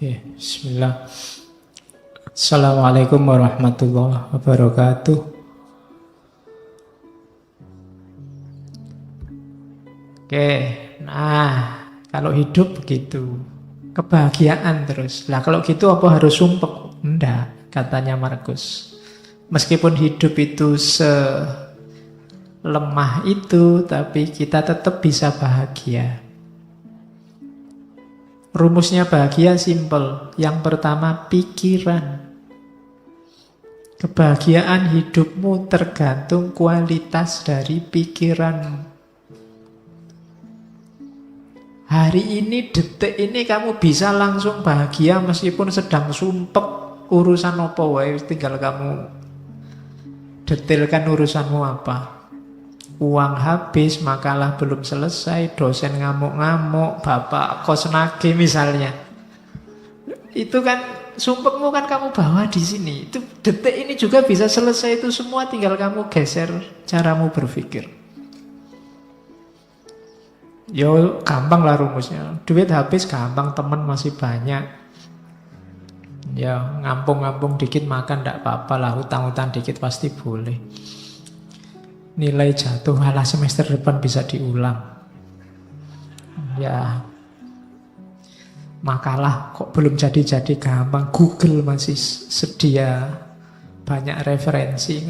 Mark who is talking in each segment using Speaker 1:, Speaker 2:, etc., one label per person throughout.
Speaker 1: Oke, bismillah. Assalamualaikum warahmatullahi wabarakatuh. Oke, nah kalau hidup begitu, kebahagiaan terus. Lah kalau gitu apa harus sumpek? Enggak, katanya Markus. Meskipun hidup itu selemah itu, tapi kita tetap bisa bahagia. Rumusnya bahagia simple. Yang pertama pikiran. Kebahagiaan hidupmu tergantung kualitas dari pikiranmu. Hari ini, detik ini kamu bisa langsung bahagia meskipun sedang sumpek urusan apa wae, tinggal kamu detailkan urusanmu apa. Uang habis, makalah belum selesai, dosen ngamuk-ngamuk, bapak kos nagih misalnya. Itu kan sumpekmu kan kamu bawa di sini. Itu detik ini juga bisa selesai itu semua, tinggal kamu geser caramu berpikir. Yo gampang lah rumusnya. Duit habis gampang, teman masih banyak. Ya ngampung-ngampung dikit makan ndak apa-apa lah, hutang-hutang dikit pasti boleh. Nilai jatuh, alah semester depan bisa diulang. Ya makalah kok belum jadi-jadi gampang, Google masih sedia banyak referensi.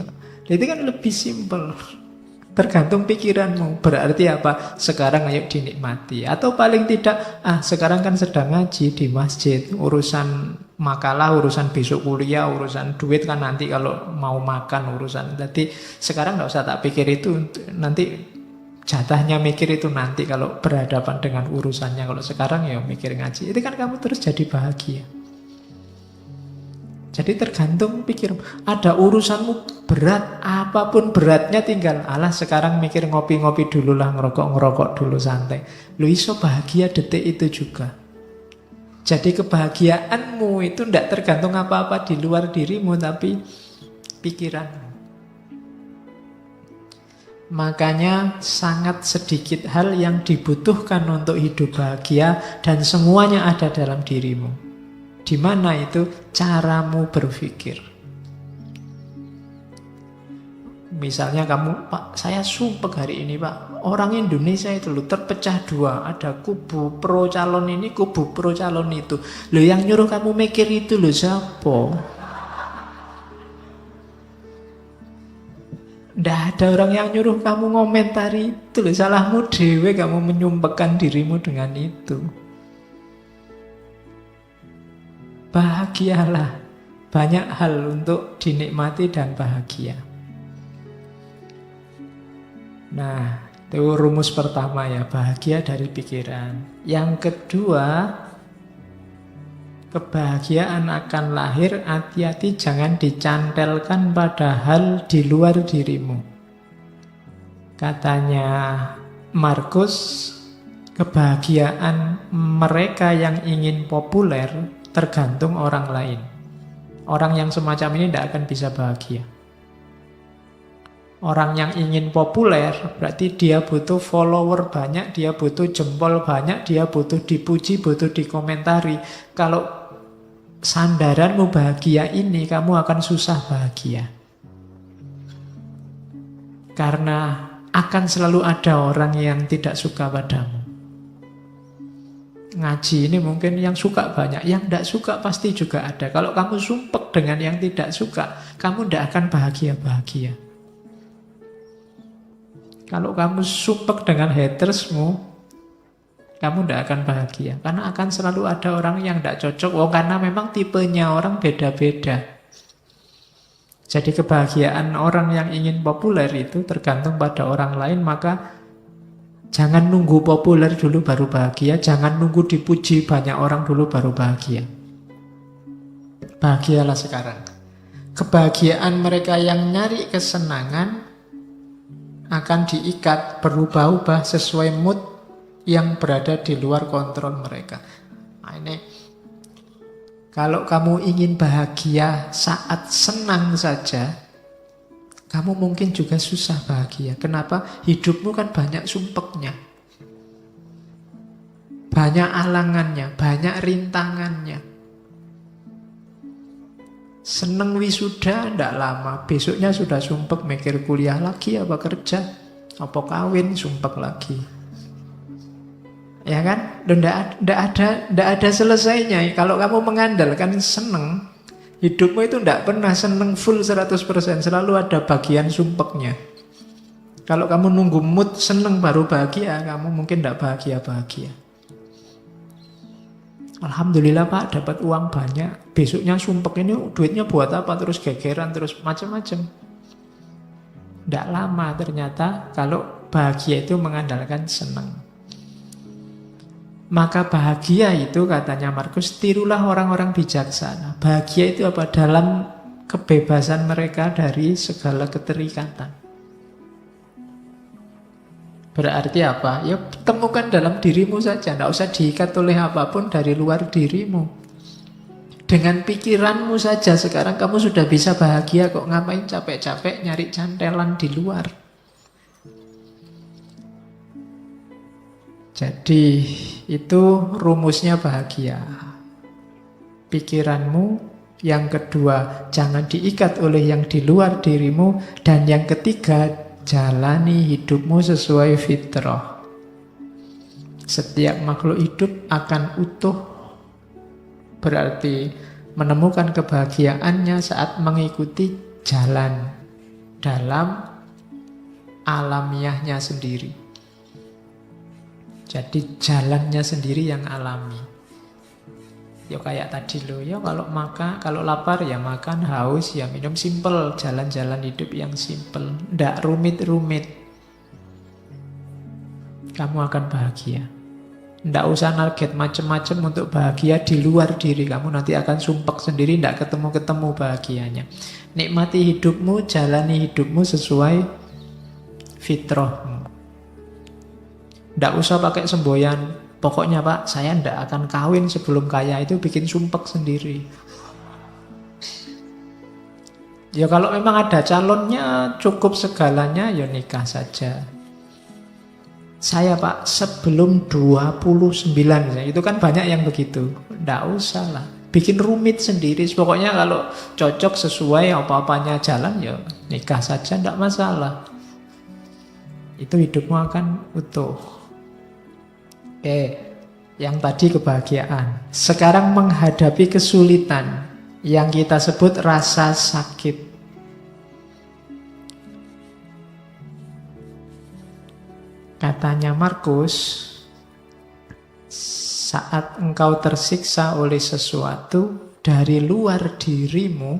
Speaker 1: Itu kan lebih simpel. Tergantung pikiranmu. Berarti apa? Sekarang ayo dinikmati. Atau paling tidak, sekarang kan sedang ngaji di masjid. Urusan makalah, urusan besok kuliah, urusan duit kan nanti kalau mau makan urusan. Jadi sekarang gak usah tak pikir itu. Nanti jatahnya mikir itu nanti kalau berhadapan dengan urusannya. Kalau sekarang ya mikir ngaji. Itu kan kamu terus jadi bahagia. Jadi tergantung pikir. Ada urusanmu berat, apapun beratnya tinggal alah sekarang mikir ngopi-ngopi dulu lah, ngerokok-ngerokok dulu santai. Lu iso bahagia detik itu juga. Jadi kebahagiaanmu itu tidak tergantung apa-apa di luar dirimu, tapi pikiranmu. Makanya sangat sedikit hal yang dibutuhkan untuk hidup bahagia dan semuanya ada dalam dirimu. Di mana itu caramu berpikir. Misalnya kamu, Pak, saya sumpek hari ini, Pak. Orang Indonesia itu loh terpecah dua. Ada kubu pro calon ini, kubu pro calon itu. Loh yang nyuruh kamu mikir itu loh siapa? Nggak ada orang yang nyuruh kamu ngomentari itu loh. Salahmu dewe kamu menyumpekkan dirimu dengan itu. Bahagialah. Banyak hal untuk dinikmati dan bahagia. Nah, itu rumus pertama ya, bahagia dari pikiran. Yang kedua, kebahagiaan akan lahir, hati-hati jangan dicantelkan pada hal di luar dirimu. Katanya Markus, kebahagiaan mereka yang ingin populer tergantung orang lain. Orang yang semacam ini tidak akan bisa bahagia. Orang yang ingin populer berarti dia butuh follower banyak, dia butuh jempol banyak, dia butuh dipuji, butuh dikomentari. Kalau sandaranmu bahagia ini, kamu akan susah bahagia. Karena akan selalu ada orang yang tidak suka padamu. Ngaji ini mungkin yang suka banyak, yang tidak suka pasti juga ada. Kalau kamu sumpek dengan yang tidak suka, kamu tidak akan bahagia-bahagia. Kalau kamu sumpek dengan hatersmu, kamu tidak akan bahagia. Karena akan selalu ada orang yang tidak cocok. Karena memang tipenya orang beda-beda. Jadi kebahagiaan orang yang ingin populer itu tergantung pada orang lain. Maka jangan nunggu populer dulu baru bahagia. Jangan nunggu dipuji banyak orang dulu baru bahagia. Bahagialah sekarang. Kebahagiaan mereka yang nyari kesenangan akan diikat, berubah-ubah sesuai mood yang berada di luar kontrol mereka. Nah ini, kalau kamu ingin bahagia saat senang saja, kamu mungkin juga susah bahagia. Kenapa? Hidupmu kan banyak sumpeknya. Banyak alangannya, banyak rintangannya. Seneng wisuda ndak lama, besoknya sudah sumpek mikir kuliah lagi apa kerja, apa kawin, sumpek lagi. Ya kan? Ndak ada selesainya. Kalau kamu mengandalkan seneng, hidupmu itu ndak pernah seneng full 100%, selalu ada bagian sumpeknya. Kalau kamu nunggu mood seneng baru bahagia, kamu mungkin ndak bahagia-bahagia. Alhamdulillah Pak, dapat uang banyak. Besoknya sumpek, ini duitnya buat apa? Terus gegeran, terus macam-macam. Tidak lama ternyata kalau bahagia itu mengandalkan senang. Maka bahagia itu, katanya Markus, tirulah orang-orang bijaksana. Bahagia itu apa? Dalam kebebasan mereka dari segala keterikatan. Berarti apa? Ya temukan dalam dirimu saja. Tidak usah diikat oleh apapun dari luar dirimu. Dengan pikiranmu saja sekarang kamu sudah bisa bahagia kok. Ngapain capek-capek nyari cantelan di luar? Jadi itu rumusnya bahagia. Pikiranmu. Yang kedua, jangan diikat oleh yang di luar dirimu. Dan yang ketiga, jalani hidupmu sesuai fitrah. Setiap makhluk hidup akan utuh, berarti menemukan kebahagiaannya saat mengikuti jalan dalam alamiahnya sendiri. Jadi jalannya sendiri yang alami. Ya kayak tadi loh, ya kalau lapar ya makan, haus ya minum, simple, jalan-jalan hidup yang simple, ndak rumit-rumit. Kamu akan bahagia. Ndak usah target macam-macam untuk bahagia di luar diri kamu, nanti akan sumpek sendiri, ndak ketemu-ketemu bahagianya. Nikmati hidupmu, jalani hidupmu sesuai fitrahmu. Ndak usah pakai semboyan. Pokoknya Pak, saya ndak akan kawin sebelum kaya, itu bikin sumpek sendiri. Ya kalau memang ada calonnya, cukup segalanya, ya nikah saja. Saya Pak, sebelum 29, itu kan banyak yang begitu. Ndak usah lah, bikin rumit sendiri. Pokoknya kalau cocok sesuai apa-apanya jalan, ya nikah saja, ndak masalah. Itu hidupmu akan utuh. Oke, yang tadi kebahagiaan. Sekarang menghadapi kesulitan yang kita sebut rasa sakit. Katanya Markus, saat engkau tersiksa oleh sesuatu dari luar dirimu,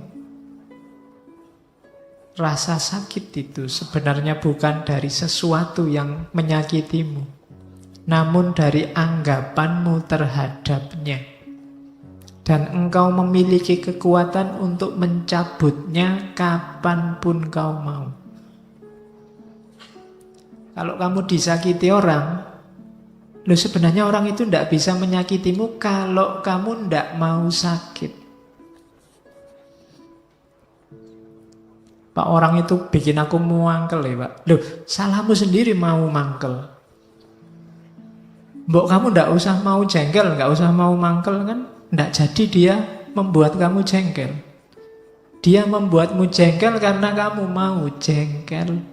Speaker 1: rasa sakit itu sebenarnya bukan dari sesuatu yang menyakitimu, namun dari anggapanmu terhadapnya. Dan engkau memiliki kekuatan untuk mencabutnya kapanpun kau mau. Kalau kamu disakiti orang, loh sebenarnya orang itu tidak bisa menyakitimu kalau kamu tidak mau sakit. Pak, orang itu bikin aku mangkel ya Pak. Loh salahmu sendiri mau mangkel. Mbok kamu ndak usah mau jengkel, nggak usah mau mangkel kan, ndak jadi dia membuat kamu jengkel. Dia membuatmu jengkel karena kamu mau jengkel.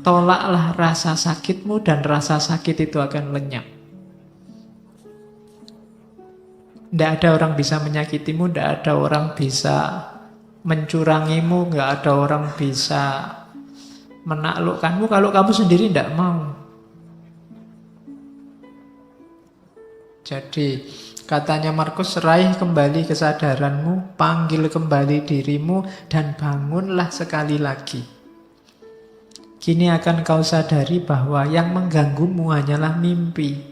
Speaker 1: Tolaklah rasa sakitmu dan rasa sakit itu akan lenyap. Ndak ada orang bisa menyakitimu, ndak ada orang bisa mencurangimu, nggak ada orang bisa menaklukkanmu kalau kamu sendiri tidak mau. Jadi katanya Markus, raih kembali kesadaranmu, panggil kembali dirimu, dan bangunlah sekali lagi. Kini akan kau sadari bahwa yang mengganggumu hanyalah mimpi.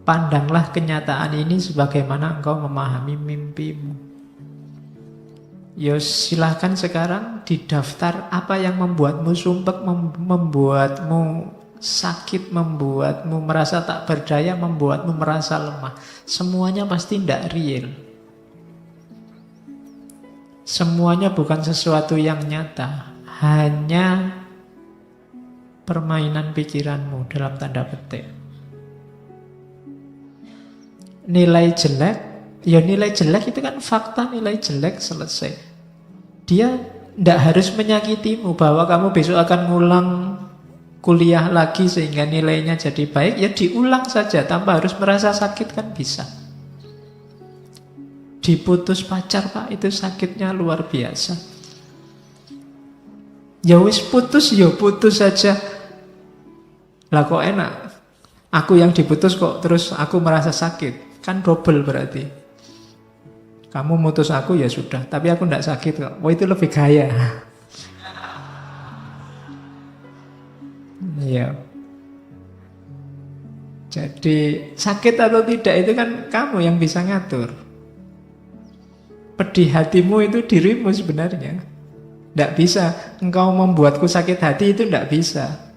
Speaker 1: Pandanglah kenyataan ini sebagaimana engkau memahami mimpimu. Ya silahkan sekarang didaftar apa yang membuatmu sumpek, membuatmu sakit, membuatmu merasa tak berdaya, membuatmu merasa lemah. Semuanya pasti tidak real. Semuanya bukan sesuatu yang nyata, hanya permainan pikiranmu dalam tanda petik. Nilai jelek Ya nilai jelek itu kan fakta, nilai jelek selesai. Dia tidak harus menyakitimu bahwa kamu besok akan ngulang kuliah lagi sehingga nilainya jadi baik. Ya diulang saja tanpa harus merasa sakit kan bisa. Diputus pacar Pak, itu sakitnya luar biasa. Ya wis putus, ya putus saja. Lah kok enak? Aku yang diputus kok terus aku merasa sakit. Kan double berarti. Kamu mutus aku ya sudah, tapi aku tidak sakit kok. Oh itu lebih gaya. Iya. Jadi sakit atau tidak itu kan kamu yang bisa ngatur. Pedih hatimu itu dirimu sebenarnya. Tidak bisa engkau membuatku sakit hati, itu tidak bisa.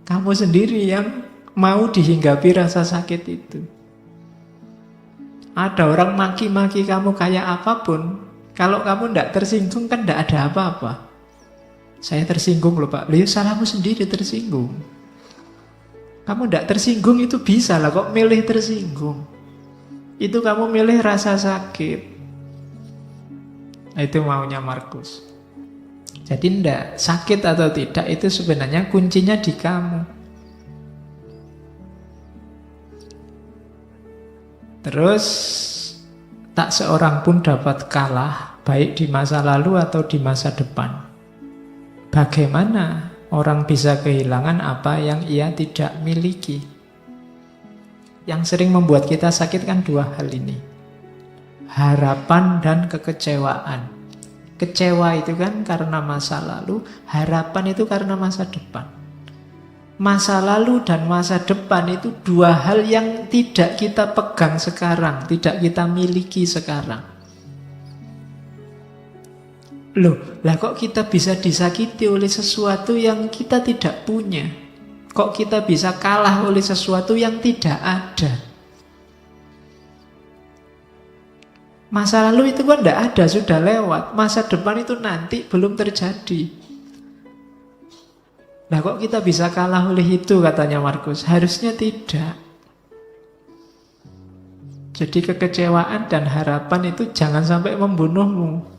Speaker 1: Kamu sendiri yang mau dihinggapi rasa sakit itu. Ada orang maki-maki kamu kayak apapun, kalau kamu tidak tersinggung kan tidak ada apa-apa. Saya tersinggung loh Pak. Lihat salahmu sendiri tersinggung. Kamu tidak tersinggung itu bisa lah, kok milih tersinggung. Itu kamu milih rasa sakit. Itu maunya Markus. Jadi ndak, sakit atau tidak itu sebenarnya kuncinya di kamu. Terus tak seorang pun dapat kalah, baik di masa lalu atau di masa depan. Bagaimana orang bisa kehilangan apa yang ia tidak miliki? Yang sering membuat kita sakit kan dua hal ini. Harapan dan kekecewaan. Kecewa itu kan karena masa lalu, harapan itu karena masa depan. Masa lalu dan masa depan itu dua hal yang tidak kita pegang sekarang, tidak kita miliki sekarang. Loh, lah kok kita bisa disakiti oleh sesuatu yang kita tidak punya? Kok kita bisa kalah oleh sesuatu yang tidak ada? Masa lalu itu kan tidak ada, sudah lewat. Masa depan itu nanti, belum terjadi. Nah kok kita bisa kalah oleh itu, katanya Markus? Harusnya tidak. Jadi kekecewaan dan harapan itu jangan sampai membunuhmu.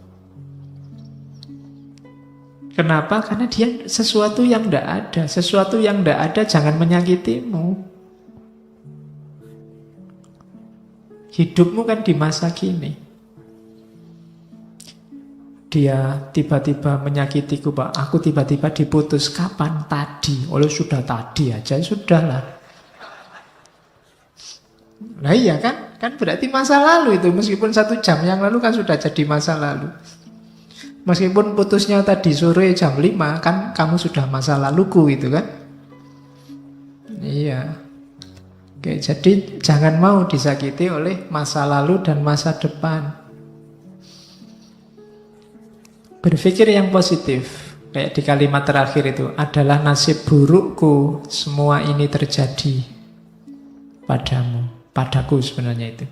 Speaker 1: Kenapa? Karena dia sesuatu yang tidak ada. Sesuatu yang tidak ada jangan menyakitimu. Hidupmu kan di masa kini. Dia tiba-tiba menyakitiku, Pak. Aku tiba-tiba diputus. Kapan? Tadi. Oleh sudah tadi aja, sudahlah. Nah iya kan? Kan berarti masa lalu itu. Meskipun 1 jam yang lalu kan sudah jadi masa lalu. Meskipun putusnya tadi sore jam 5, kan kamu sudah masa laluku itu kan? Iya. Oke, jadi jangan mau disakiti oleh masa lalu dan masa depan. Berpikir yang positif. Kayak di kalimat terakhir itu, adalah nasib burukku semua ini terjadi padamu. Padaku sebenarnya itu.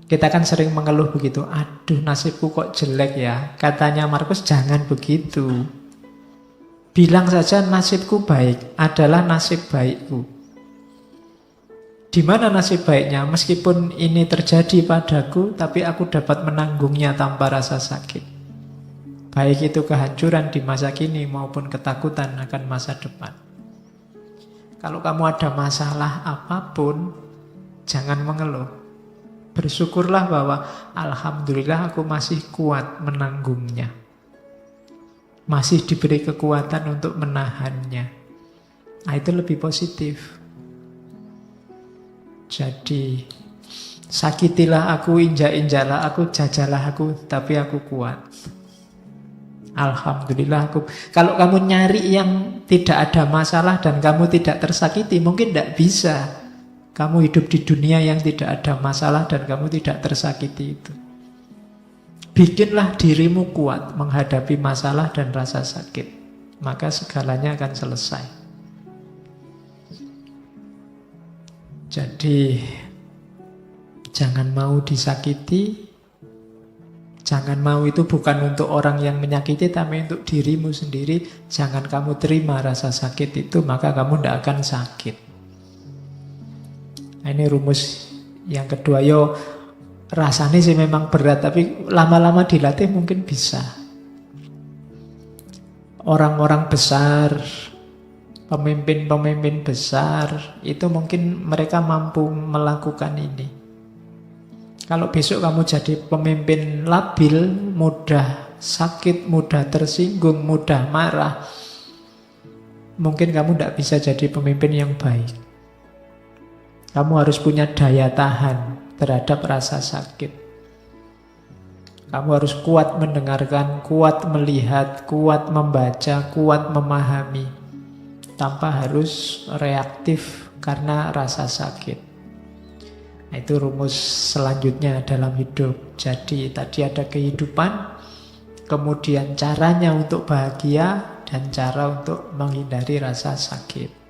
Speaker 1: Kita kan sering mengeluh begitu. Aduh nasibku kok jelek ya. Katanya Markus jangan begitu. Bilang saja nasibku baik. Adalah nasib baikku. Di mana nasib baiknya? Meskipun ini terjadi padaku, tapi aku dapat menanggungnya tanpa rasa sakit. Baik itu kehancuran di masa kini maupun ketakutan akan masa depan. Kalau kamu ada masalah apapun, jangan mengeluh. Bersyukurlah bahwa alhamdulillah aku masih kuat menanggungnya. Masih diberi kekuatan untuk menahannya. Nah, itu lebih positif. Jadi sakitilah aku, injak-injaklah aku, jajalah aku, tapi aku kuat. Alhamdulillah aku. Kalau kamu nyari yang tidak ada masalah dan kamu tidak tersakiti, mungkin tidak bisa. Kamu hidup di dunia yang tidak ada masalah dan kamu tidak tersakiti itu. Bikinlah dirimu kuat menghadapi masalah dan rasa sakit. Maka segalanya akan selesai. Jadi jangan mau disakiti. Jangan mau itu bukan untuk orang yang menyakiti, tapi untuk dirimu sendiri. Jangan kamu terima rasa sakit itu, maka kamu tidak akan sakit. Nah, ini rumus yang kedua. Yo, rasanya sih memang berat, tapi lama-lama dilatih mungkin bisa. Orang-orang besar, pemimpin-pemimpin besar, itu mungkin mereka mampu melakukan ini. Kalau besok kamu jadi pemimpin labil, mudah sakit, mudah tersinggung, mudah marah, mungkin kamu tidak bisa jadi pemimpin yang baik. Kamu harus punya daya tahan terhadap rasa sakit. Kamu harus kuat mendengarkan, kuat melihat, kuat membaca, kuat memahami, tanpa harus reaktif karena rasa sakit. Nah, itu rumus selanjutnya dalam hidup. Jadi tadi ada kehidupan, kemudian caranya untuk bahagia, dan cara untuk menghindari rasa sakit.